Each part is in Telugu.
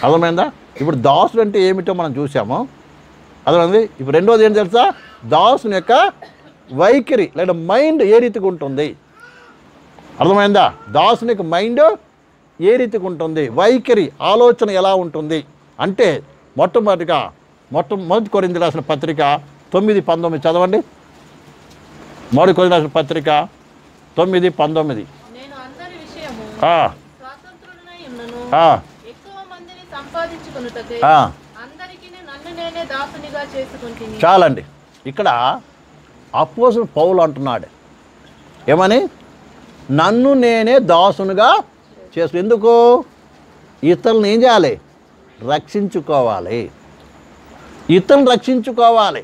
అర్థమైందా? ఇప్పుడు దాసుడు అంటే ఏమిటో మనం చూసాము, అర్థమైంది. ఇప్పుడు రెండోది ఏం తెలుసా? దాసుని యొక్క వైఖరి లేదా మైండ్ ఏ రీతిగా ఉంటుంది, అర్థమైందా? దాసుని యొక్క మైండ్ ఏ రీతిగా ఉంటుంది, వైఖరి ఆలోచన ఎలా ఉంటుంది అంటే మొట్టమొదటి కొరింథీయులకు రాసిన పత్రిక 9:19 చదవండి. మొదటి కొరింథీయులకు రాసిన పత్రిక 9:19. నేను అందరి విషయము స్వతంత్రుడనై ఉన్నను, ఎక్కువ మందిని సంపాదించుకొనుటకై అందరికీ నన్ను నేనే దాసునిగా చేసుకుంటుని. చాలండి. ఇక్కడ అపోస్తలుడు పౌలు అంటున్నాడు ఏమని? నన్ను నేనే దాసునిగా చేసు. ఎందుకు? ఇతరులను ఏం చేయాలి? రక్షించుకోవాలి. ఇతరులను రక్షించుకోవాలి.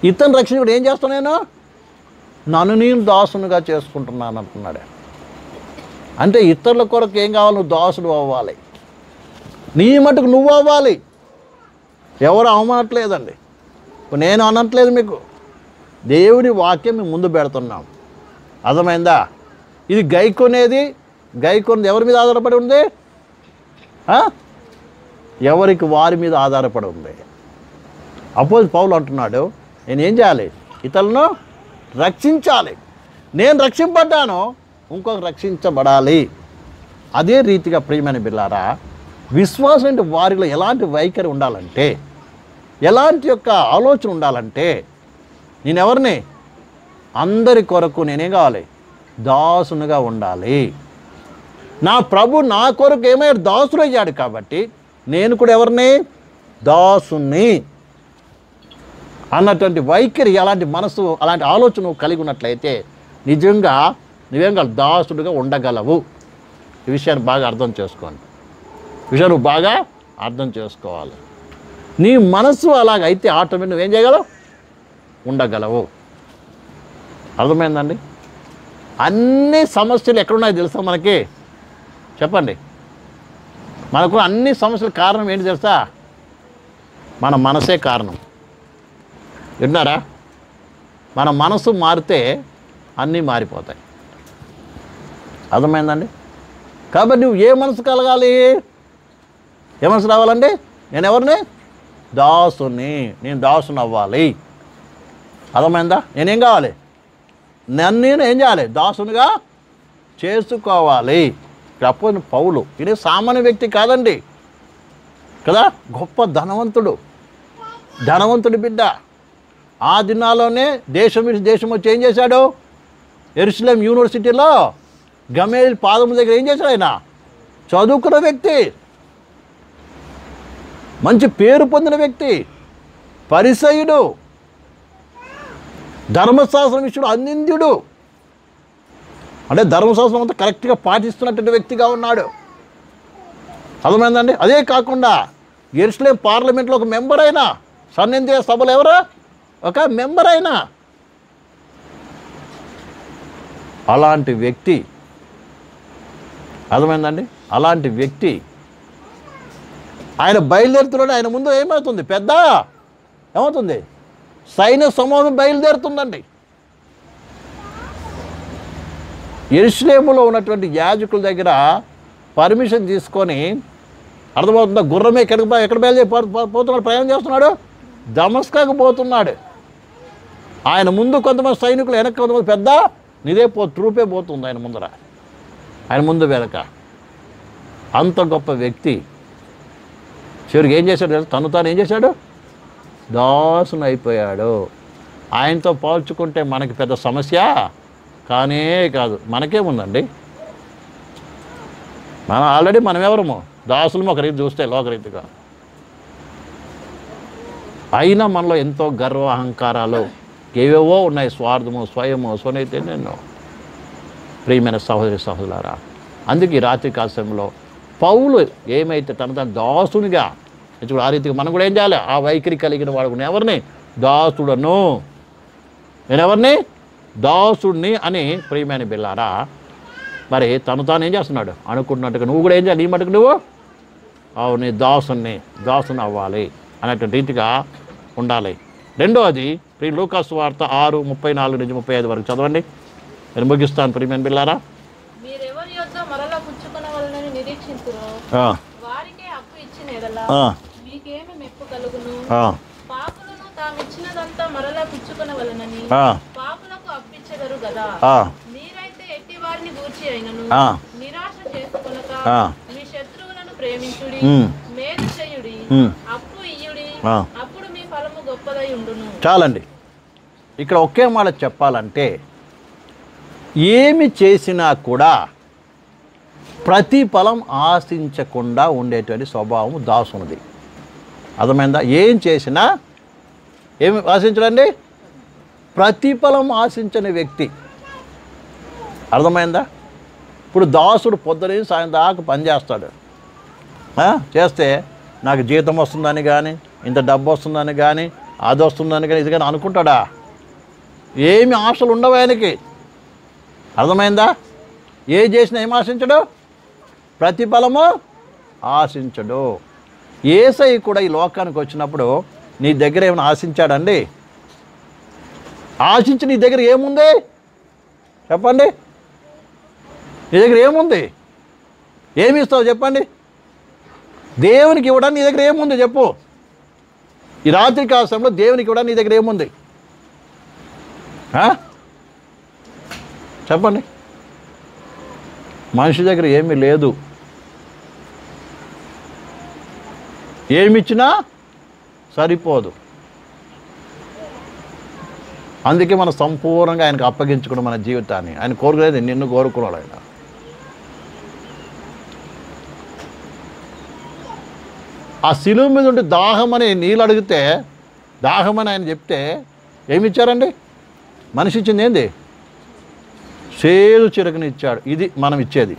ఇతరులను రక్షించుకుంటే ఏం చేస్తాను నేను? నన్ను నేను దాసునిగా చేసుకుంటున్నాను అంటున్నాడు. అంటే ఇతరుల కొరకు ఏం కావాలి? నువ్వు దాసుడు అవ్వాలి. నీ మటుకు నువ్వు అవ్వాలి. ఎవరు అవమానట్లేదండి, నేను అనట్లేదు మీకు. దేవుని వాక్యం మేము ముందు పెడుతున్నాం, అర్థమైందా? ఇది గైకొనేది ఎవరి మీద ఆధారపడి ఉంది? ఎవరికి వారి మీద ఆధారపడి ఉంది. అపోస్తలుడు పౌలు అంటున్నాడు నేనేం చేయాలి? ఇతరులను రక్షించాలి. నేను రక్షింపడ్డాను, ఇంకొక రక్షించబడాలి. అదే రీతిగా ప్రియమైన బిడ్డలారా, విశ్వాసం అంటే వారిలో ఎలాంటి వైఖరి ఉండాలంటే, ఎలాంటి యొక్క ఆలోచన ఉండాలంటే, నేనెవరిని? అందరి కొరకు నేనేం కావాలి? దాసునిగా ఉండాలి. నా ప్రభు నా కొరకు ఏమయ్యాడు? దాసుడు అయ్యాడు. కాబట్టి నేను కూడా ఎవరిని? దాసుని అన్నటువంటి వైఖరి, అలాంటి మనసు, అలాంటి ఆలోచన కలిగి ఉన్నట్లయితే నిజంగా నువ్వేం కాదు? దాసుడుగా ఉండగలవు. ఈ విషయాన్ని బాగా అర్థం చేసుకోండి. విషయాన్ని బాగా అర్థం చేసుకోవాలి. నీ మనసు అలాగైతే ఆటోమేటిక్ నువ్వేం చేయగలవు? ఉండగలవు. అర్థమైందండి? అన్ని సమస్యలు ఎక్కడున్నాయో తెలుసా మనకి? చెప్పండి. మనకు అన్ని సమస్యల కారణం ఏంటి తెలుసా? మన మనసే కారణం. విన్నారా? మన మనసు మారితే అన్నీ మారిపోతాయి. అర్థమైందండి? కాబట్టి నువ్వు ఏ మనసు కలగాలి? ఏ మనసు రావాలండి? నేను ఎవరిని? దాసుని. నేను దాసుని అవ్వాలి. అర్థమైందా? నేనేం కావాలి? నన్ను నేను ఏం చేయాలి? దాసునిగా చేసుకోవాలి. అపోస్తలుడు పౌలు ఇది సామాన్య వ్యక్తి కాదండి కదా, గొప్ప ధనవంతుడి బిడ్డ. ఆ దినాల్లోనే దేశం వచ్చి ఏం చేశాడు? యెరూషలేం యూనివర్సిటీలో గమలీయేలు పాదముల దగ్గర ఏం చేశాడు? ఆయన చదువుకున్న వ్యక్తి, మంచి పేరు పొందిన వ్యక్తి, పరిసయ్యుడు, ధర్మశాస్త్రం విషయంలో అనింద్యుడు. అంటే ధర్మశాస్త్రం అంతా కరెక్ట్గా పాటిస్తున్నటువంటి వ్యక్తిగా ఉన్నాడు. అర్థమైందండి? అదే కాకుండా యెరూషలేం పార్లమెంట్లో ఒక మెంబర్ అయినా, సన్నిహిత సభలు ఎవరు? ఒక మెంబర్ అయినా. అలాంటి వ్యక్తి, అర్థమైందండి? అలాంటి వ్యక్తి ఆయన బయలుదేరుతున్నాడు. ఆయన ముందు ఏమవుతుంది? ఏమవుతుంది? సైన్య సమూహం బయలుదేరుతుందండి. యెరూషలేములో ఉన్నటువంటి యాజకుల దగ్గర పర్మిషన్ తీసుకొని, అర్థమవుతుందా? గుర్రమే ఎక్కడ బయలుదేరిపోతున్నాడు? ప్రయాణం చేస్తున్నాడు, దమస్కాకు పోతున్నాడు. ఆయన ముందు కొంతమంది సైనికులు, వెనక్కి కొంతమంది పెద్ద ట్రూపే పోతుంది ఆయన ముందర, ఆయన ముందు వెనక. అంత గొప్ప వ్యక్తి చివరికి ఏం చేశాడు? తాను ఏం చేశాడు? దాసుని అయిపోయాడు. ఆయనతో పోల్చుకుంటే మనకి పెద్ద సమస్య కానే కాదు. మనకేముందండి? ఆల్రెడీ మనం ఎవరము? దాసులము ఒక రీతి చూస్తే లోకరీతిగా. అయినా మనలో ఎంతో గర్వ అహంకారాలు ఏవేవో ఉన్నాయి. స్వార్థము, స్వయము, స్వనీతి, ఎన్నెన్నో. ప్రియమైన సహోదరులారా, అందుకే ఈ రాత్రి కాలంలో పౌలు ఏమైతే తన దాసునిగా ఇప్పుడు ఆ రీతిగా మనం కూడా ఏం చేయాలి? ఆ వైఖరి కలిగిన వాడు ఎవరిని? దాసుడను. నేనెవరిని? దాసుడిని అని. ప్రియమైన బిల్లారా, మరి తాను ఏం చేస్తున్నాడు? అనుకుంటున్నట్టుగా నువ్వు కూడా ఏం చేయాలి? నీ మటుకు నువ్వు నీ దాసుని అవ్వాలి అనేటువంటి రీతిగా ఉండాలి. రెండోది లూకా సువార్త 6:34-35 వరకు చదవండి. నేను ముగిస్తాను. ప్రియమైన బిల్లారా, మీరెవరి యొద్ద మరల పుచ్చుకొనవలెనని నిరీక్షింతురో వారికే చేసిన ఎడల మీకేమి మెప్పు కలుగును? పాపులను తామిచ్చినదంతా మరలా పుచ్చుకొనవలెనని పాపులకు అప్పిచ్చెదరు గదా. మీరైతే ఎట్టి వారిని గూర్చి అయినను నిరాశ చేసుకొనక మీ శత్రువులను ప్రేమించుడి, మేలు చేయుడి, అప్పు ఇయ్యుడి, అప్పుడు మీ ఫలము గొప్పదై ఉండును. చాలండి. ఇక్కడ ఒకే మాట చెప్పాలంటే, ఏమి చేసినా కూడా ప్రతిఫలం ఆశించకుండా ఉండేటువంటి స్వభావం దాసునిది. అర్థమైందా? ఏం చేసినా ఏమి ఆశించడండి? ప్రతిఫలం ఆశించని వ్యక్తి. అర్థమైందా? ఇప్పుడు దాసుడు పొద్దున సాయం దాకా పనిచేస్తాడు. చేస్తే నాకు జీతం వస్తుందని కానీ, ఇంత డబ్బు వస్తుందని కానీ, అది వస్తుందని కానీ, ఇది కానీ అనుకుంటాడా? ఏమి ఆశలు ఉండవు ఆయనకి. అర్థమైందా? ఏ చేసినా ఏం ఆశించడు? ప్రతిఫలము ఆశించడు. యేసయ్య కూడా ఈ లోకానికి వచ్చినప్పుడు నీ దగ్గర ఏమైనా ఆశించాడండి? ఆశించి నీ దగ్గర ఏముంది చెప్పండి? నీ దగ్గర ఏముంది? ఏమి ఇస్తావు చెప్పండి? దేవునికి ఇవ్వడానికి నీ దగ్గర ఏముంది చెప్పు? ఈ రాత్రి కాలంలో దేవునికి ఇవ్వడానికి నీ దగ్గర ఏముంది చెప్పండి? మనిషి దగ్గర ఏమీ లేదు. ఏమిచ్చినా సరిపోదు. అందుకే మనం సంపూర్ణంగా ఆయనకు అప్పగించుకున్నాం మన జీవితాన్ని. ఆయన కోరుకునేది నిన్ను కోరుకున్నాడు. ఆయన ఆ శిలువ మీద ఉంటే దాహమని నీళ్ళు అడిగితే, దాహమని ఆయన చెప్తే ఏమి ఇచ్చారండి? మనిషి ఇచ్చింది ఏంది? చేదు చిరకని ఇచ్చాడు. ఇది మనం ఇచ్చేది.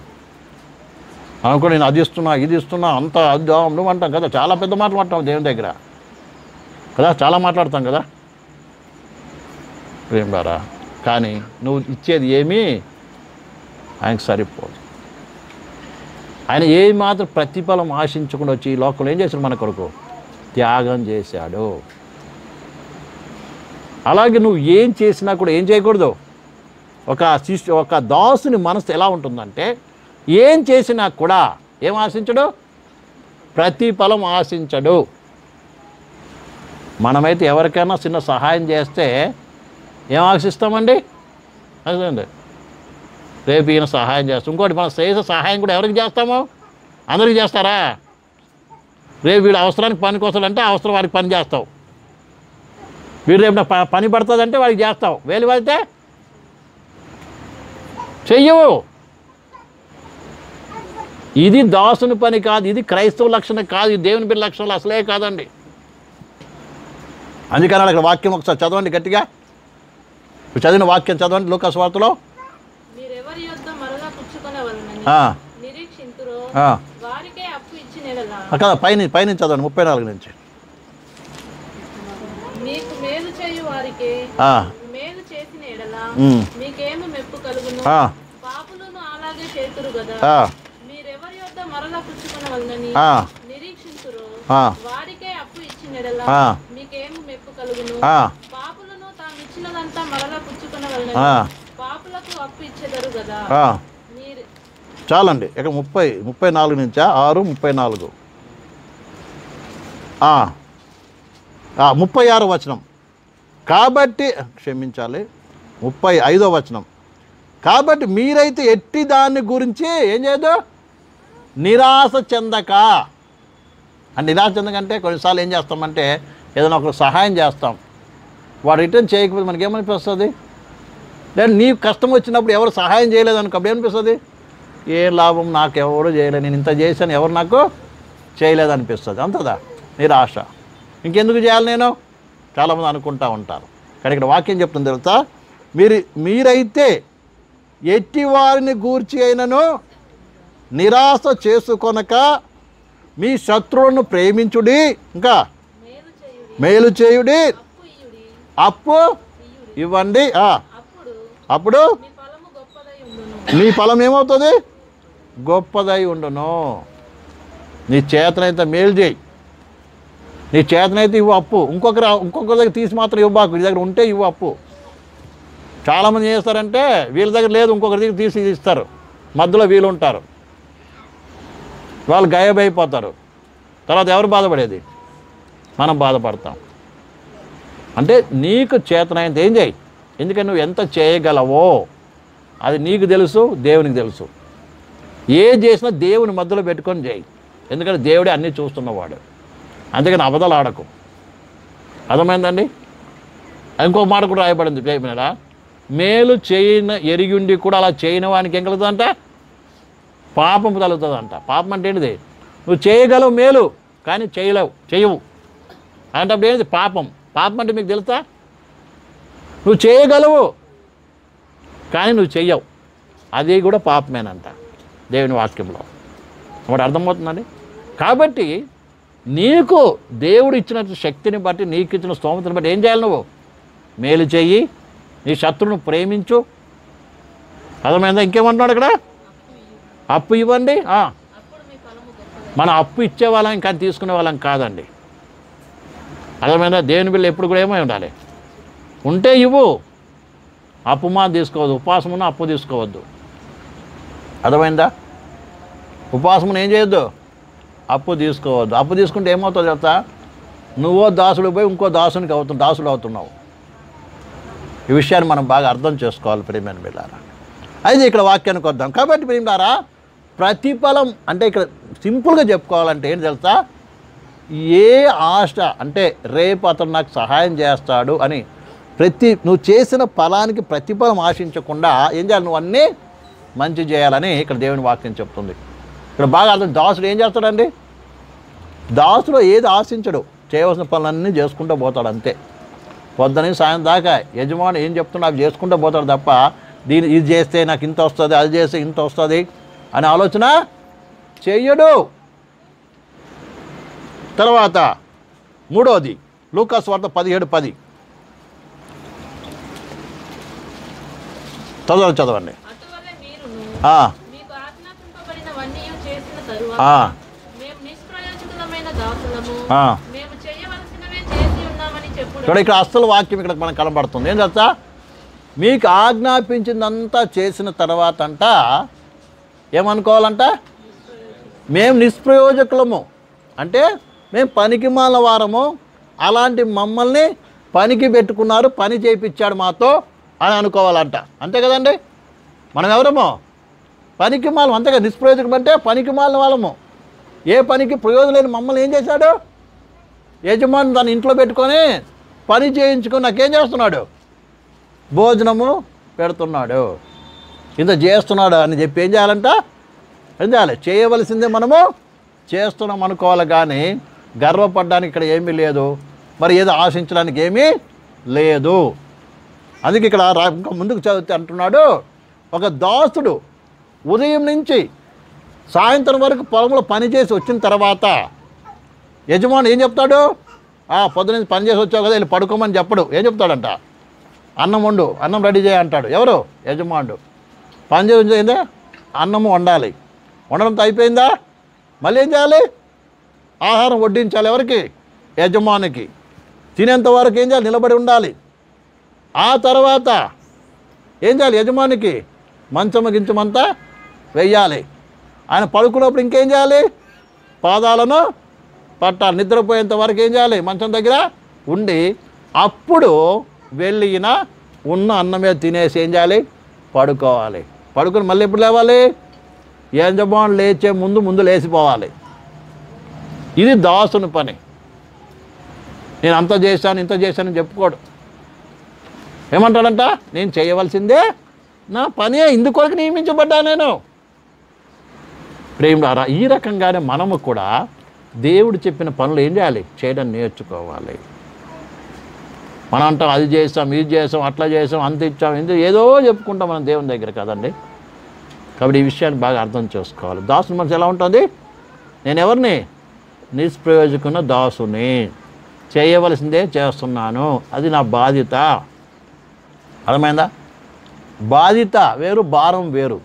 అనుకో, నేను అది ఇస్తున్నా, ఇది ఇస్తున్నా, అంత అది నువ్వు అంటాం కదా. చాలా పెద్ద మాటలు అంటాం దేవుని దగ్గర కదా, చాలా మాట్లాడతాం కదా ప్రేమ ద్వారా. కానీ నువ్వు ఇచ్చేది ఏమీ ఆయనకు సరిపోదు. ఆయన ఏ మాత్రం ప్రతిఫలం ఆశించకుండా వచ్చి ఈ లోకంలో ఏం చేశాడు? మన కొరకు త్యాగం చేశాడు. అలాగే నువ్వు ఏం చేసినా కూడా ఏం చేయకూడదు. ఒక దాసుని మనసు ఎలా ఉంటుందంటే, ఏం చేసినా కూడా ఏం ఆశించడు? ప్రతిఫలం ఆశించడు. మనమైతే ఎవరికైనా చిన్న సహాయం చేస్తే ఏం ఆశిస్తామండి? అదేండి, రేపు ఈయన సహాయం చేస్తాం. ఇంకోటి, మనం చేసే సహాయం కూడా ఎవరికి చేస్తాము? అందరికీ చేస్తారా? రేపు వీడు అవసరానికి పనికి వస్తాడంటే అవసరం వారికి పని చేస్తావు. వీడు రేపు పని పడుతుందంటే వాడికి చేస్తావు. వేలు పడితే చెయ్యవు. ఇది దాసుని పని కాదు. ఇది క్రైస్తవ లక్షణం కాదు. ఇది దేవుని బిడ్డ లక్షణాలు అసలే కాదండి. అందుకని అక్కడ వాక్యం ఒకసారి చదవండి గట్టిగా. చదివిన వాక్యం చదవండి లూకా సువార్తలో. కదా పైనుంచి చదవండి 34 నుంచి. చాలండి. ఇక 34 నుంచా 6:34 36వ వచనం. కాబట్టి క్షమించాలి 35వ వచనం. కాబట్టి మీరైతే ఎట్టి దాన్ని గురించి ఏం చేయదు? నిరాశ చెందక. అంటే నిరాశ చెందకంటే కొన్నిసార్లు ఏం చేస్తామంటే ఏదైనా ఒకరు సహాయం చేస్తాం, వాడు రిటర్న్ చేయకపోతే మనకేమనిపిస్తుంది? లేదా నీ కష్టం వచ్చినప్పుడు ఎవరు సహాయం చేయలేదు అనుకో, అప్పుడు ఏమనిపిస్తుంది? ఏ లాభం, నాకు ఎవరు చేయలేదు, నేను ఇంత చేశాను, ఎవరు నాకు చేయలేదనిపిస్తుంది. అంతదా నిరాశ. ఇంకెందుకు చేయాలి నేను? చాలామంది అనుకుంటూ ఉంటారు. కానీ ఇక్కడ వాక్యం చెప్తుంది తెలుసా? మీరైతే ఎట్టి వారిని గూర్చి అయినను నిరాశ చేసుకొనక మీ శత్రువులను ప్రేమించుడి, ఇంకా మేలు చేయుడి, అప్పు ఇవ్వండి, అప్పుడు మీ ఫలం ఏమవుతుంది? గొప్పదై ఉండును. నీ చేతనైతే మేలు చేయి, నీ చేతనైతే ఇవ్వు అప్పు. ఇంకొకరి దగ్గర తీసి మాత్రం ఇవ్వబాకు, నీ దగ్గర ఉంటే ఇవ్వు అప్పు. చాలామంది చేస్తారంటే వీళ్ళ దగ్గర లేదు, ఇంకొకరి దగ్గర తీసి ఇస్తారు, మధ్యలో వీళ్ళు ఉంటారు, వాళ్ళు గాయబైపోతారు. తర్వాత ఎవరు బాధపడేది? మనం బాధపడతాం. అంటే నీకు చేతనైనంత ఏం చేయి, ఎందుకంటే నువ్వు ఎంత చేయగలవో అది నీకు తెలుసు, దేవునికి తెలుసు. ఏది చేసినా దేవుని మధ్యలో పెట్టుకొని చేయి, ఎందుకంటే దేవుడే అన్నీ చూస్తున్నవాడు. అందుకని అబద్ధాలు ఆడకు. అర్థమైందండి? ఇంకో మాట కూడా రాయబడింది ప్రేమరా, మేలు చేయన ఎరిగి ఉండి కూడా అలా చేయని వానికి ఏం కలుగుతుందంట? పాపం కలుగుతుందంట. పాపం అంటే ఏంటిది? నువ్వు చేయగలవు మేలు కానీ చేయవు అంటే అప్పుడు ఏంటిది? పాపం. పాపం అంటే మీకు తెలుసా? నువ్వు చేయగలవు కానీ నువ్వు చెయ్యవు, అది కూడా పాపమేనంట దేవుని వాక్యంలో. ఒకటి అర్థమవుతుందండి. కాబట్టి నీకు దేవుడు ఇచ్చిన శక్తిని బట్టి, నీకు ఇచ్చిన స్తోమతని బట్టి ఏం చేయాలి? నువ్వు మేలు చెయ్యి, నీ శత్రువును ప్రేమించు. అర్థమైందా? ఇంకేమంటున్నాడు ఇక్కడ? అప్పు ఇవ్వండి. మనం అప్పు ఇచ్చే వాళ్ళం ఇంకా తీసుకునే వాళ్ళం కాదండి. అర్థమైందా? దేవుని బిడ్డలు ఎప్పుడు కూడా ఏమై ఉండాలి? ఉంటే ఇవ్వు, అప్పు మా తీసుకోవద్దు. ఉపవాసం ఉన్న అప్పు తీసుకోవద్దు. అర్థమైందా? ఉపవాసం ఏం చేయొద్దు, అప్పు తీసుకోవద్దు. అప్పు తీసుకుంటే ఏమవుతుందో చెప్తా, నువ్వో దాసుడు పోయి ఇంకో దాసుడు అవుతున్నావు. ఈ విషయాన్ని మనం బాగా అర్థం చేసుకోవాలి ప్రియమైన బిడ్డలారా. అయితే ఇక్కడ వాక్యానికి వద్దాం. కాబట్టి ప్రియలారా, ప్రతిఫలం అంటే ఇక్కడ సింపుల్గా చెప్పుకోవాలంటే ఏంటి తెలుసా, ఏ ఆశ అంటే రేపు అతను నాకు సహాయం చేస్తాడు అని నువ్వు చేసిన ఫలానికి ప్రతిఫలం ఆశించకుండా ఏం చేయాలి? నువ్వు అన్నీ మంచి చేయాలని ఇక్కడ దేవుని వాక్యం చెప్తుంది. ఇక్కడ బాగా అర్థం. దాసుడు ఏం చేస్తాడండి? దాసుడు ఏది ఆశించడు, చేయవలసిన పనులన్నీ చేసుకుంటూ పోతాడు అంతే. పొద్దున సాయం దాకా యజమాని ఏం చెప్తున్నా అవి చేసుకుంటూ పోతాడు తప్ప ఇది చేస్తే నాకు ఇంత వస్తుంది, అది చేస్తే ఇంత వస్తుంది అనే ఆలోచన చెయ్యడు. తర్వాత మూడోది లూకా సువార్త 17:10 చదవండి. ఇక్కడ అసలు వాక్యం ఇక్కడ మనకు కనబడుతుంది. ఏం తెలుసా, మీకు ఆజ్ఞాపించిందంతా చేసిన తర్వాత అంట ఏమనుకోవాలంట? మేము నిష్ప్రయోజకులము, అంటే మేము పనికి మాల వారము, అలాంటి మమ్మల్ని పనికి పెట్టుకున్నారు, పని చేయించాడు మాతో అని అనుకోవాలంట. అంతే కదండి? మనం ఎవరమో పనికి మాలం, అంతే కదా. నిష్ప్రయోజకం అంటే పనికి మాలిన వాళ్ళము. ఏ పనికి ప్రయోజనం లేని మమ్మల్ని ఏం చేశాడు? యజమాని తన ఇంట్లో పెట్టుకొని పని చేయించుకొని నాకేం చేస్తున్నాడు? భోజనము పెడుతున్నాడు, ఇంత చేస్తున్నాడు అని చెప్పి ఏం చేయాలంట? ఏం చేయాలి? చేయవలసిందే మనము చేస్తున్నాం అనుకోవాలి, కానీ గర్వపడడానికి ఇక్కడ ఏమీ లేదు, మరి ఏదో ఆశించడానికి ఏమీ లేదు. అందుకే ఇక్కడ ఇంకా ముందుకు చదివితే అంటున్నాడు, ఒక దాసుడు ఉదయం నుంచి సాయంత్రం వరకు పొలంలో పనిచేసి వచ్చిన తర్వాత యజమాని ఏం చెప్తాడు? పొద్దున పని చేసి వచ్చావు కదా, వెళ్ళి పడుకోమని చెప్పడు. ఏం చెప్తాడంట? అన్నం వండు, అన్నం రెడీ చేయ అంటాడు. ఎవరు? యజమానుడు. పని చేయిందే అన్నము వండాలి, వండడంతో అయిపోయిందా? మళ్ళీ ఏం చేయాలి? ఆహారం వడ్డించాలి. ఎవరికి? యజమానికి. తినేంత వరకు ఏం చేయాలి? నిలబడి ఉండాలి. ఆ తర్వాత ఏం చేయాలి? యజమానికి మంచము గించమంతా వెయ్యాలి. ఆయన పడుకున్నప్పుడు ఇంకేం చేయాలి? పాదాలను పట్టాలి. నిద్రపోయేంత వరకు ఏం చేయాలి? మంచం దగ్గర ఉండి అప్పుడు వెళ్ళిన ఉన్న అన్నమే తినేసి ఏం చేయాలి? పడుకోవాలి. పడుకుని మళ్ళీ ఎప్పుడు లేవాలి? యజమానులు లేచే ముందు లేచిపోవాలి. ఇది దాసుని పని. నేను అంత చేశాను ఇంత చేశానని చెప్పుకోడు. ఏమంటాడంట? నేను చేయవలసిందే నా పని, ఇందుకొరకు నియమించబడ్డా నేను. ప్రేమలారా, ఈ రకంగానే మనము కూడా దేవుడు చెప్పిన పనులు ఏం చేయాలి? చేయడం నేర్చుకోవాలి. మనం అంటాం అది చేసాం, ఇది చేసాం, అట్లా చేసాం, అంత ఇచ్చాం, ఏదో చెప్పుకుంటాం మనం దేవుని దగ్గర కదండి. కాబట్టి ఈ విషయాన్ని బాగా అర్థం చేసుకోవాలి. దాసుని మనసు ఎలా ఉంటుంది? నేను ఎవరిని? నిష్ప్రయోజకున్న దాసుని. చేయవలసిందే చేస్తున్నాను, అది నా బాధ్యత. అర్థమైందా? బాధ్యత వేరు, భారం వేరు.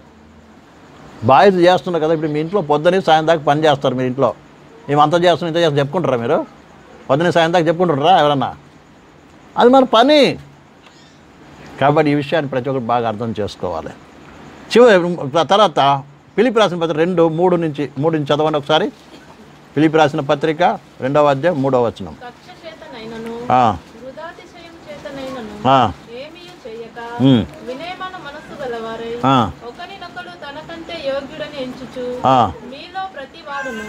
బాధ్యత చేస్తున్నారు కదా. ఇప్పుడు మీ ఇంట్లో పొద్దునే సాయం దాకా పని చేస్తారు. మీరు ఇంట్లో మేము అంత చేస్తున్నాం ఇంత చేస్తాం చెప్పుకుంటారా? మీరు పొద్దునే సాయం దాకా చెప్పుకుంటారా ఎవరన్నా? అది మన పని. కాబట్టి ఈ విషయాన్ని ప్రతి ఒక్కరు బాగా అర్థం చేసుకోవాలి. తర్వాత ఫిలిప్పీ రాసిన పత్రిక 2:3 నుంచి చదవండి ఒకసారి. ఫిలిప్పీ రాసిన పత్రిక 2వ అధ్యాయం 3వ వచనం. కక్ష చేతనైనను వృధాతిశయం చేతనైనను ఏమీయు చేయక వినయమైన మనస్సు గలవారై ఒకరినొకడు తనకంటే యోగ్యుడని ఎంచుచు మీలో ప్రతి వాడును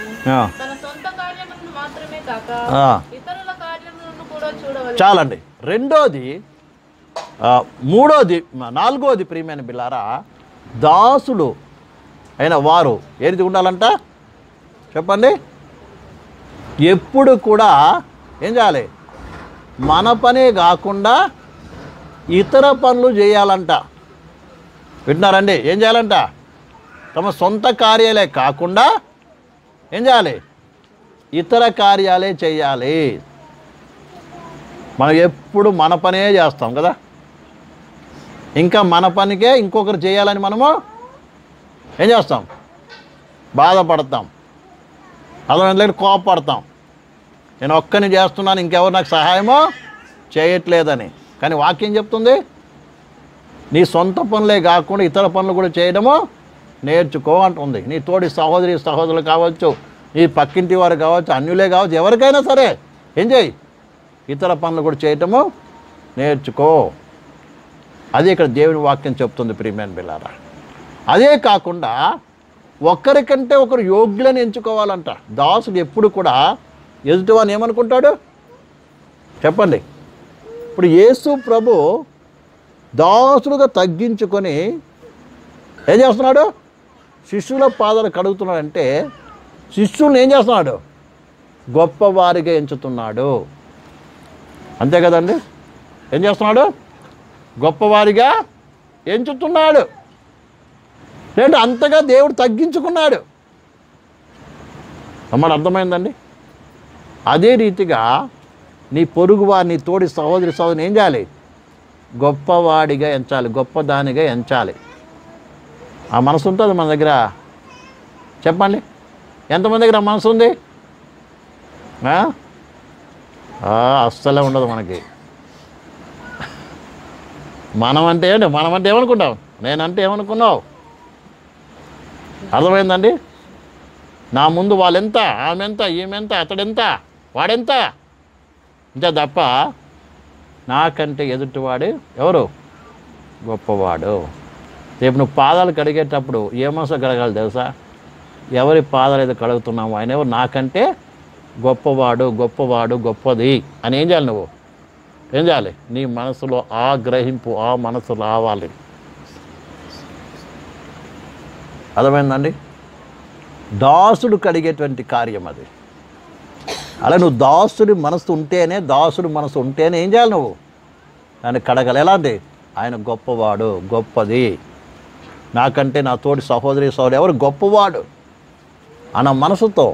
తన సొంత కార్యములను మాత్రమే కాక ఇతరుల కార్యములను కూడా చూడవచ్చు. చాలండి. రెండోది, మూడోది, నాలుగోది ప్రియమైన బిల్లారా, దాసులు అయిన వారు ఏది ఉండాలంట చెప్పండి? ఎప్పుడు కూడా ఏం చేయాలి? మన పనే కాకుండా ఇతర పనులు చేయాలంట. వింటున్నారండి? ఏం చేయాలంట? తమ సొంత కార్యాలే కాకుండా ఏం చేయాలి? ఇతర కార్యాలే చేయాలి. మనం ఎప్పుడు మన పనే చేస్తాం కదా, ఇంకా మన పనికే ఇంకొకరు చేయాలని మనము ఏం చేస్తాం? బాధపడతాం, అదనంటే కోపపడతాం. నేను ఒక్కని చేస్తున్నాను, ఇంకెవరు నాకు సహాయమో చేయట్లేదని. కానీ వాక్యం చెప్తుంది, నీ సొంత పనులే కాకుండా ఇతర పనులు కూడా చేయడము నేర్చుకో అంటుంది. నీ తోటి సహోదరి సహోదరులు కావచ్చు, నీ పక్కింటి వారు కావచ్చు, అన్యులే కావచ్చు, ఎవరికైనా సరే ఏం చేయి? ఇతర పనులు కూడా చేయటము నేర్చుకో. అదే ఇక్కడ దేవుని వాక్యం చెప్తుంది ప్రియమైన బిల్లారా. అదే కాకుండా ఒకరికంటే ఒకరు యోగ్యులను ఎంచుకోవాలంట. దాసుడు ఎప్పుడు కూడా ఎదుటివాన్ని ఏమనుకుంటాడు చెప్పండి? ఇప్పుడు యేసు ప్రభు దాసుడుగా తగ్గించుకొని ఏం చేస్తున్నాడు? శిష్యుల పాదాలు కడుగుతున్నాడంటే శిష్యుల్ని ఏం చేస్తున్నాడు? గొప్పవారిగా ఎంచుతున్నాడు. అంతే కదండి? ఏం చేస్తున్నాడు? గొప్పవారిగా ఎంచుతున్నాడు. లేదంటే అంతగా దేవుడు తగ్గించుకున్నాడు. అమ్మాడు అర్థమైందండి? అదే రీతిగా నీ పొరుగువారి, నీ తోడి సహోదరి సహోదరిని ఏం చేయాలి? గొప్పవాడిగా ఎంచాలి, గొప్పదానిగా ఎంచాలి. ఆ మనసు ఉంటుంది మన దగ్గర చెప్పండి? ఎంతమంది దగ్గర మనసు ఉంది? అస్సలే ఉండదు మనకి. మనమంటే ఏమనుకుంటావు? నేనంటే ఏమనుకున్నావు? అర్థమైందండి? నా ముందు వాళ్ళెంత, ఆమెంత, ఈమెంత, అతడెంత, వాడెంత, ఇంత తప్ప నాకంటే ఎదుటివాడు ఎవరు? గొప్పవాడు. రేపు నువ్వు పాదాలు కడిగేటప్పుడు ఏ మనసు కడగాలి తెలుసా? ఎవరి పాదాలు ఏదో కడుగుతున్నావు ఆయన ఎవరు? నాకంటే గొప్పవాడు, గొప్పవాడు, గొప్పది అని ఏం చేయాలి? నువ్వు ఏం చేయాలి? నీ మనసులో ఆ గ్రహింపు, ఆ మనసు రావాలి. అర్థమైందండి? దాసుడు కడిగేటువంటి కార్యం అది. అలా నువ్వు దాసుడి మనసు ఉంటేనే, దాసుడి మనసు ఉంటేనే ఏం చేయాలి? నువ్వు దాన్ని కడగాలి. ఎలాంటి? ఆయన గొప్పవాడు, గొప్పది, నాకంటే నా తోటి సహోదరి సహోదరు ఎవరు గొప్పవాడు అన్న మనసుతో,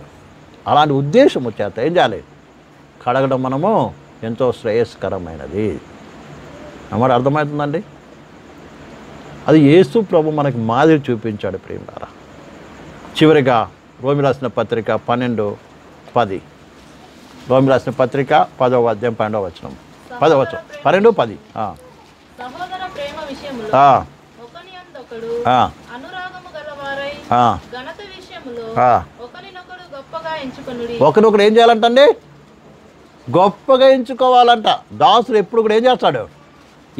అలాంటి ఉద్దేశము చేత ఏం చేయాలి? కడగడం మనము ఎంతో శ్రేయస్కరమైనది. అన్నమాట అర్థమవుతుందండి? అది యేసు ప్రభు మనకి మాదిరి చూపించాడు ప్రియులారా. చివరిగా రోమి రాసిన పత్రిక 12:10. రోమి రాసిన పత్రిక 10వ అధ్యాయం 12వ వచనం. 10వ వచనం 12:10. సహోదర ప్రేమ విషయములో ఒకని యందొకడు అనురాగము గలవారై ఘనత విషయములో ఒకరినొకడు గొప్పగా ఎంచుకొనుడి. ఒకరినొకడు ఏం చేయాలంటండి? గొప్పగా ఎంచుకోవాలంట. దాసుడు ఎప్పుడు కూడా ఏం చేస్తాడు?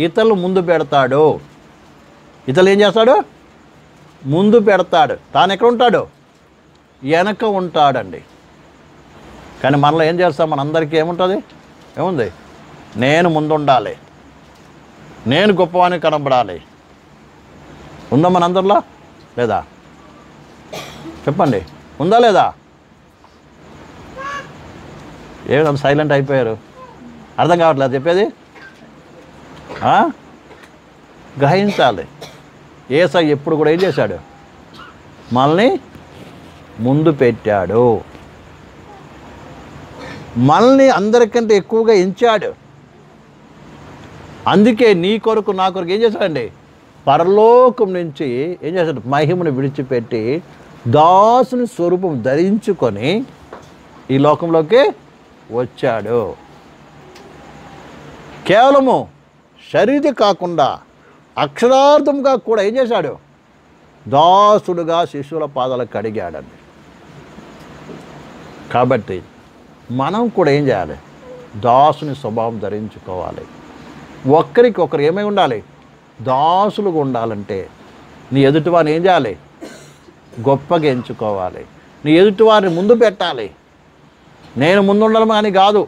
ఇతరులు ముందు పెడతాడు. ఇతరులు ఏం చేస్తాడు? ముందు పెడతాడు. తాను ఎక్కడ ఉంటాడు? వెనక ఉంటాడండి. కానీ మనలో ఏం చేస్తాం? మనందరికీ ఏముంటుంది? ఏముంది? నేను ముందు ఉండాలి, నేను గొప్పవానికి కనబడాలి. ఉందా మనందరిలో? లేదా? చెప్పండి, ఉందా లేదా? ఏమిటంత సైలెంట్ అయిపోయారు? అర్థం కావట్లేదు చెప్పేది? గ్రహించాలి. యేసయ్య ఎప్పుడు కూడా ఏం చేశాడు? మనల్ని ముందు పెట్టాడు, మనల్ని అందరికంటే ఎక్కువగా ఎంచాడు. అందుకే నీ కొరకు నా కొరకు ఏం చేశాడండి? పరలోకం నుంచి ఏం చేశాడు? మహిమను విడిచిపెట్టి దాసుని స్వరూపం ధరించుకొని ఈ లోకంలోకి వచ్చాడు. కేవలము శరీరం కాకుండా అక్షరార్థంగా కూడా ఏం చేశాడు? దాసుడుగా శిష్యుల పాదాలకు కడిగాడండి. కాబట్టి మనం కూడా ఏం చేయాలి? దాసుని స్వభావం ధరించుకోవాలి. ఒక్కరికి ఒకరు ఏమై ఉండాలి? దాసులుగా ఉండాలంటే నీ ఎదుటివారిని ఏం చేయాలి? గొప్పగా ఎంచుకోవాలి. నీ ఎదుటివారిని ముందు పెట్టాలి. నేను ముందు ఉండడం అని కాదు.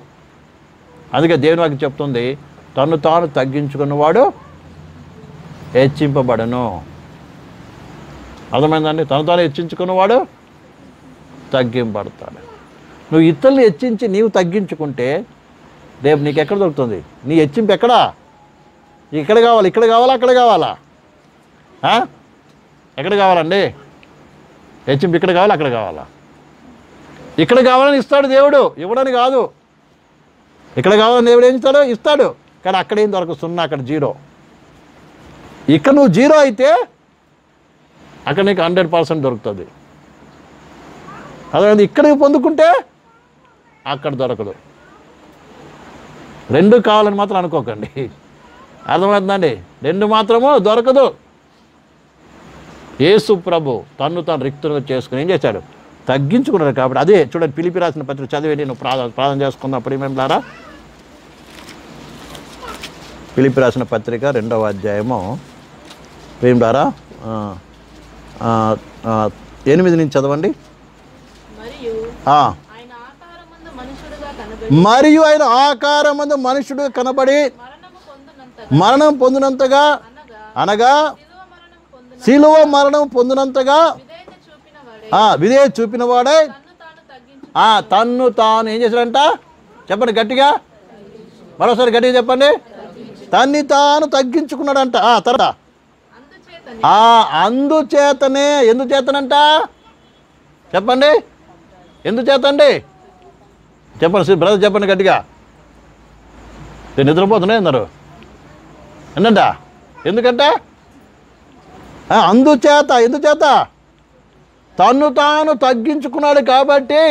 అందుకే దేవుని వాక్యం చెప్తుంది, తను తాను తగ్గించుకున్నవాడు హెచ్చింపబడను. అర్థమైందండి? తను తాను హెచ్చించుకున్నవాడు తగ్గింపబడతాడు. నువ్వు ఇతరులు హెచ్చించి నీవు తగ్గించుకుంటే రేపు నీకు ఎక్కడ దొరుకుతుంది? నీ హెచ్చింపు ఎక్కడా? ఇక్కడ కావాలి, ఇక్కడ కావాలా, అక్కడ కావాలా? ఎక్కడ కావాలండి హెచ్చింపు? ఇక్కడ కావాలా, అక్కడ కావాలా? ఇక్కడ కావాలని ఇస్తాడు దేవుడు, ఇవ్వడానికి కాదు. ఇక్కడ కావాలని దేవుడు ఏం ఇస్తాడు? ఇస్తాడు. కానీ అక్కడ ఏం దొరకదు, సున్నా, అక్కడ జీరో. ఇక్కడ నువ్వు జీరో అయితే అక్కడ నీకు 100% దొరుకుతుంది. అదే ఇక్కడికి పొందుకుంటే అక్కడ దొరకదు. రెండు కావాలని మాత్రం అనుకోకండి. అర్థమవుతుందండి? రెండు మాత్రము దొరకదు. యేసు ప్రభు తన్ను తాను రిక్తులుగా చేసుకుని ఏం చేశాడు? తగ్గించుకున్నాడు. కాబట్టి అదే చూడండి, ఫిలిప్పీ రాసిన పత్రిక చదివి నేను ప్రార్థన చేసుకుందాం. ప్రియమేంలారా, ఫిలిప్పీ రాసిన పత్రిక 2వ అధ్యాయము ప్రియమేంలారా 8 నుంచి చదవండి. మరియు ఆయన ఆకారమందు మనుషుడుగా కనబడి మరణం పొందినంతగా, అనగా శిలువ మరణం పొందినంతగా విధేయత చూపిన వాడే తన్ను తాను ఏం చేశాడంట? చెప్పండి గట్టిగా, మరోసారి గట్టిగా చెప్పండి. తన్ని తాను తగ్గించుకున్నాడంట. తర్వాత అందుచేతనే, ఎందుచేతనంట? చెప్పండి, ఎందుచేతండి? చెప్పండి బ్రదర్, చెప్పండి గట్టిగా. నిద్రపోతున్నాయి అన్నారు. ఏంటంట? ఎందుకంటే అందుచేత, ఎందుచేత? తన్ను తాను తగ్గించుకున్నాడు కాబట్టి.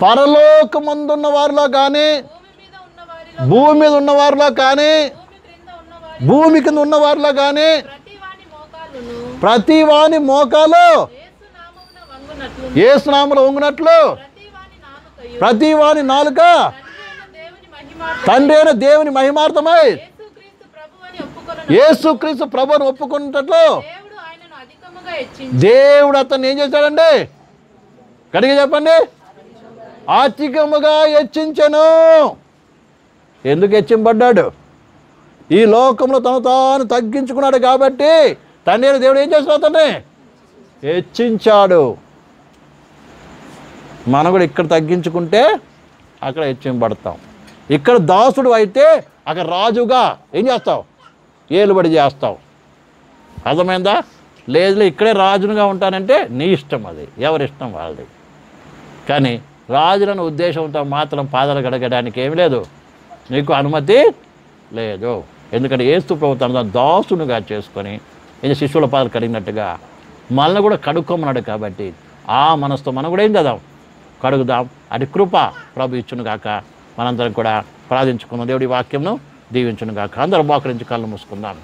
పరలోకమందున్న వారిలో కానీ, భూమి మీద ఉన్న వారిలో కానీ, భూమి కింద ఉన్న వారిలో కానీ ప్రతి వాని మోకాలు యేసు నామమున వంగునట్లు ప్రతి వాని నాలుక తండ్రి అయిన దేవుని మహిమార్థమై యేసుక్రీస్తు ప్రభువును ఒప్పుకున్నట్లు దేవుడు అతన్ని ఏం చేశాడండి? గట్టిగా చెప్పండి. అధికముగా హెచ్చించెను. ఎందుకు హెచ్చింపబడ్డాడు? ఈ లోకంలో తను తాను తగ్గించుకున్నాడు కాబట్టి తండ్రి అయిన దేవుడు ఏం చేస్తాడు? అతన్ని హెచ్చించాడు. మనం కూడా ఇక్కడ తగ్గించుకుంటే అక్కడ హెచ్చింపబడతాం. ఇక్కడ దాసుడు అయితే అక్కడ రాజుగా ఏం చేస్తావు? ఏలుబడి చేస్తావు. అర్థమైందా? లేదు ఇక్కడే రాజునుగా ఉంటానంటే నీ ఇష్టం, అది ఎవరిష్టం వాళ్ళది. కానీ రాజులను ఉద్దేశంతో మాత్రం పాదాలు గడగడానికి ఏమి లేదు, నీకు అనుమతి లేదు. ఎందుకంటే యేసు ప్రభువు తన దాసునుగా చేసుకొని శిష్యుల పాదాలు కడిగినట్టుగా మనల్ని కూడా కడుక్కోమన్నాడు. కాబట్టి ఆ మనసుతో మనం కూడా ఏం చేద్దాం? కడుగుదాం. అది కృప ప్రభు ఇచ్చును గాక. మనందరం కూడా ప్రార్థించుకుందాం. దేవుడి వాక్యంను దీవించును గాక. అందరూ మోకరించి కళ్ళు మూసుకుందాం.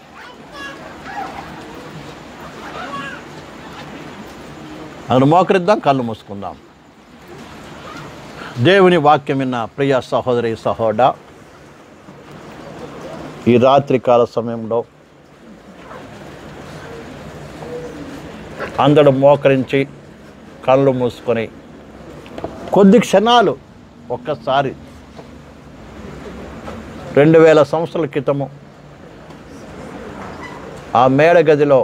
అందరూ మోకరిద్దాం, కళ్ళు మూసుకుందాం. దేవుని వాక్యం విన్న ప్రియ సహోదరి సహోదరుడా, ఈ రాత్రికాల సమయంలో అందరూ మోకరించి కళ్ళు మూసుకొని కొద్ది క్షణాలు ఒక్కసారి 2000 సంవత్సరాల క్రితము ఆ మేడ గదిలో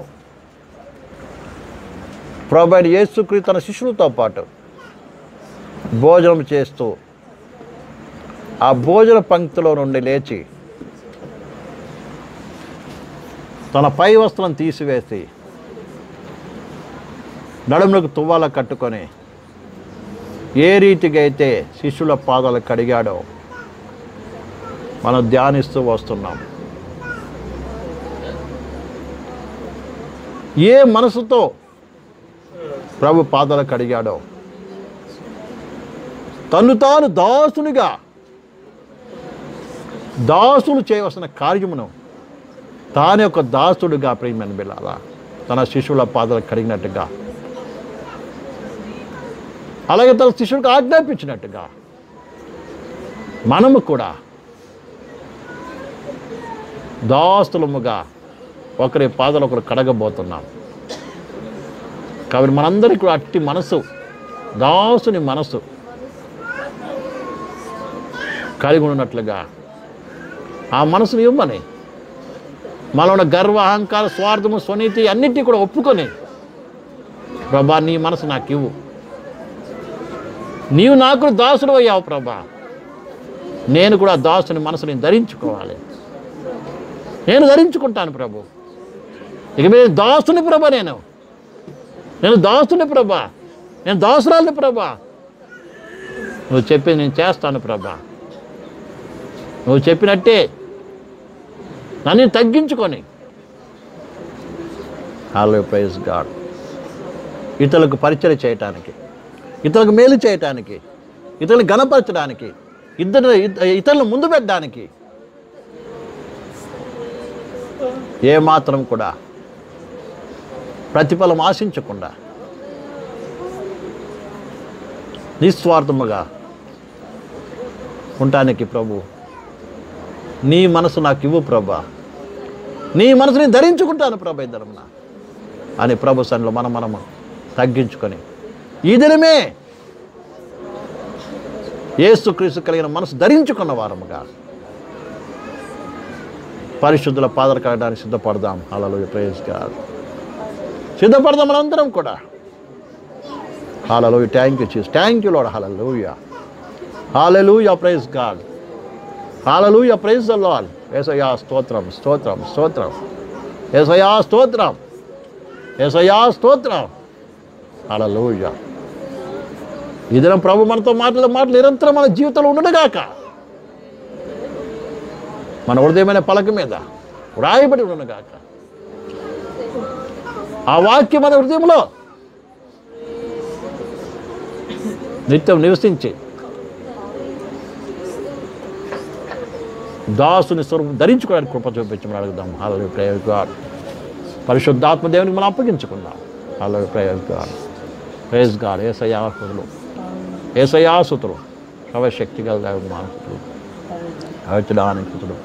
ప్రభువైన యేసుక్రీస్తు తన శిష్యులతో పాటు భోజనం చేస్తూ ఆ భోజన పంక్తిలో నుండి లేచి తన పై వస్త్రం తీసివేసి నడుములకు తువ్వాల కట్టుకొని ఏ రీతిగా అయితే శిష్యుల పాదాలు కడిగాడో మనం ధ్యానిస్తూ వస్తున్నాం. ఏ మనసుతో ప్రభు పాదాలు కడిగాడో తను తాను దాసునిగా దాసులు చేయవలసిన కార్యమును తాను యొక్క దాసుడుగా ప్రియమైన బిడ్డలారా తన శిష్యుల పాదాలు కడిగినట్టుగా అలాగే తన శిష్యుడికి ఆజ్ఞాపించినట్టుగా మనము కూడా దాస్తులముగా ఒకరి పాదాలు ఒకరు కడగబోతున్నాం. కాబట్టి మనందరికీ కూడా అట్టి మనసు, దాసుని మనసు కలిగి ఉన్నట్లుగా ఆ మనసుని ఇవ్వమని, మనలో ఉన్న గర్వ, అహంకార, స్వార్థము, స్వనీతి అన్నిటినీ కూడా ఒప్పుకొని, ప్రభా నీ మనసు నాకు ఇవ్వు, నీవు నాకు దాసుడు అయ్యావు ప్రభా, నేను కూడా దాసుని మనసుని ధరించుకోవాలి, నేను ధరించుకుంటాను ప్రభు, ఇక మీరు దాసుని ప్రభా, నేను దాసుని ప్రభా, నేను దాసురాలిని ప్రభా, నువ్వు చెప్పింది నేను చేస్తాను ప్రభా, నువ్వు చెప్పినట్టే నన్ను తగ్గించుకొని, హల్లెలూయా, ప్రైజ్ గాడ్, ఇతరులకు పరిచయం చేయటానికి, ఇతరులకు మేలు చేయటానికి, ఇతరులను ఘనపరచడానికి, ఇతరులను ముందు పెట్టడానికి ఏమాత్రం కూడా ప్రతిఫలం ఆశించకుండా నిస్వార్థముగా ఉండటానికి ప్రభు నీ మనసు నాకు ఇవ్వు ప్రభా, నీ మనసుని ధరించుకుంటాను ప్రభా ఇద్దరమున అని ప్రభు సన్నిధిలో మనము తగ్గించుకొని, ఈ దినమే యేసుక్రీస్తు కలిగిన మనసు ధరించుకున్న వారముగా పరిశుద్ధుల పాదాలు కడగడానికి సిద్ధపడదాం. హల్లెలూయా, ప్రైజ్ గాడ్, సిద్ధపడదాం మనందరం కూడా. Hallelujah, thank you Jesus, thank you Lord, hallelujah, hallelujah, praise God, hallelujah, praise the Lord. యేసయ్యా స్తోత్రం, స్తోత్రం, స్తోత్రం, యేసయ్యా స్తోత్రం, యేసయ్యా స్తోత్రం, హల్లెలూయా. ఈ దినం ప్రభు మనతో మాటలు నిరంతరం మన జీవితంలో ఉండడుగాక, మన హృదయమైన పలక మీద వ్రాయబడి ఉండగాక, ఆ వాక్యం మన హృదయంలో నిత్యం నివసించి దాసుని స్వరూపం ధరించుకోవడానికి కృప చూపించమని అడుగుదాం. హల్లెలూయా, ప్రైజ్ గాడ్. పరిశుద్ధాత్మ దేవునికి మనం అప్పగించుకుందాం. హల్లెలూయా, ప్రైజ్ గాడ్, ప్రైజ్ గాడ్. యేసయ్యాసుతులు, యేసయ్యాసుతులు, సర్వశక్తి గల దేవుని మానసుతులు, పవిత్రానికి సుతులు,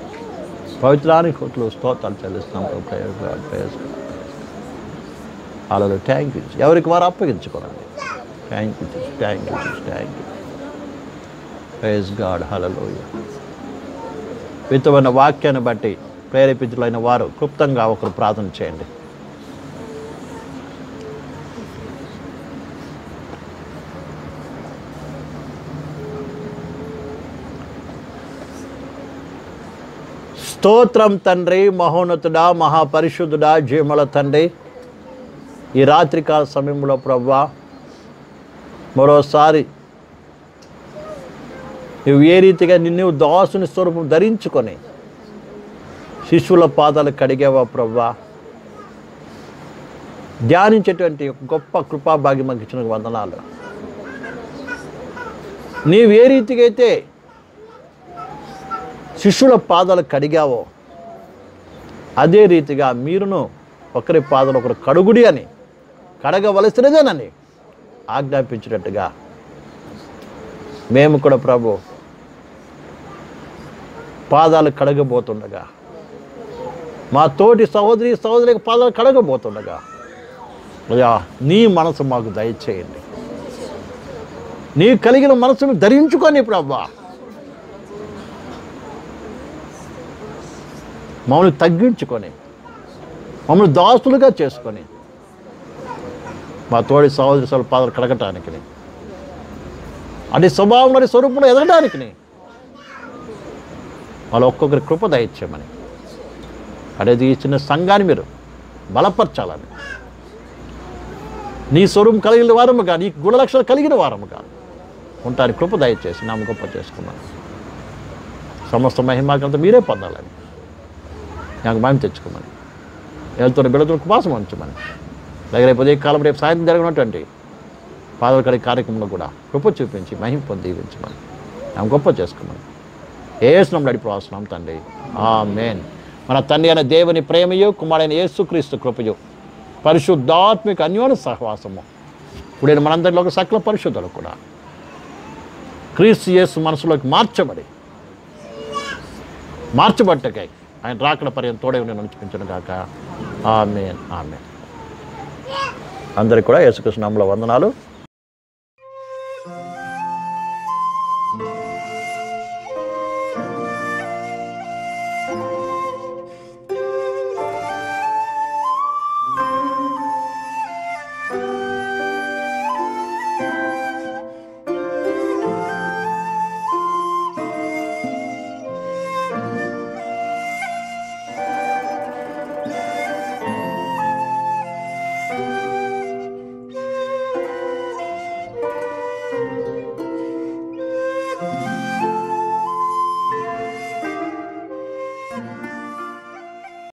పవిత్రానికి సుతులు, స్తోత్రాలు చెల్లిస్తాం. Praise God, praise God. Hallelujah, thank you. ఎవరికి వారు అప్పగించుకోనండి. Thank you, thank you, thank you, praise God. Hallelujah. విత్తమైన వాక్యాన్ని బట్టి ప్రేరేపితులైన వారు క్లుప్తంగా ఒకరు ప్రార్థన చేయండి. స్తోత్రం తండ్రి, మహోన్నతుడా, మహాపరిశుద్ధుడా, జీవముల తండ్రి, ఈ రాత్రికాల సమయంలో ప్రభువా మరోసారి నువ్వు ఏ రీతిగా నిన్ను దాసుని స్వరూపం ధరించుకొని శిష్యుల పాదాలు కడిగావా ప్రభువా, ధ్యానించేటువంటి గొప్ప కృపాభాగ్యం మాకు ఇచ్చిన వందనాలు. నీవు ఏ రీతిగా అయితే శిష్యుల పాదాలు కడిగావో అదే రీతిగా మీరును ఒకరి పాదాలు ఒకరు కడుగుడి అని, కడగవలసినదేనని ఆజ్ఞాపించినట్టుగా మేము కూడా ప్రభు పాదాలు కడగబోతుండగా, మా తోటి సహోదరికి పాదాలు కడగబోతుండగా అయ్యా నీ మనసు మాకు దయచేయండి. నీ కలిగిన మనసును ధరించుకొని ప్రభా మమ్మల్ని తగ్గించుకొని, మమ్మల్ని దాసులుగా చేసుకొని మా తోడి సహోదరి పాదాలు కడగటానికి, అటు స్వభావం అటు స్వరూపంలో ఎదగడానికి వాళ్ళు ఒక్కొక్కరి కృప దయచేయమని, అనేది ఈ చిన్న సంఘాన్ని మీరు బలపరచాలని, నీ స్వరూపం కలిగిన వారముగా, నీ గుణలక్షణాలు కలిగిన వారముగా ఉంటానికి కృప దయచేసి నామ గొప్ప చేసుకున్నాను. సమస్త మహిమాకంతా మీరే పొందాలని, నాకు మహిమ తెచ్చుకోమని, వెళ్తున్న బిడ్డతో ఉపవాసం ఉంచమని, దగ్గర రేపు కాలం రేపు సాయంత్రం జరిగినటువంటి పాదాల కడిగే కార్యక్రమంలో కూడా కృప చూపించి మహిమ పొంది దీవించమని, నాకు గొప్ప చేసుకోమని యేసు నామములో అడిగి తండ్రి, ఆమేన్. మన తండ్రి అయిన దేవుని ప్రేమయు, కుమారుడైన యేసుక్రీస్తు కృపయు, పరిశుద్ధాత్మిక అన్యోన్య సహవాసము ఇప్పుడు మనందరిలోకి సకల పరిశుద్ధులు కూడా క్రీస్తు యేసు మనసులోకి మార్చబట్టకాయ ఆయన రాకడ పర్యంత తోడే ఉండి నడిపించను కాక. ఆమేన్. ఆమేన్. అందరికీ కూడా యేసుకృష్ణ నామములో వందనాలు.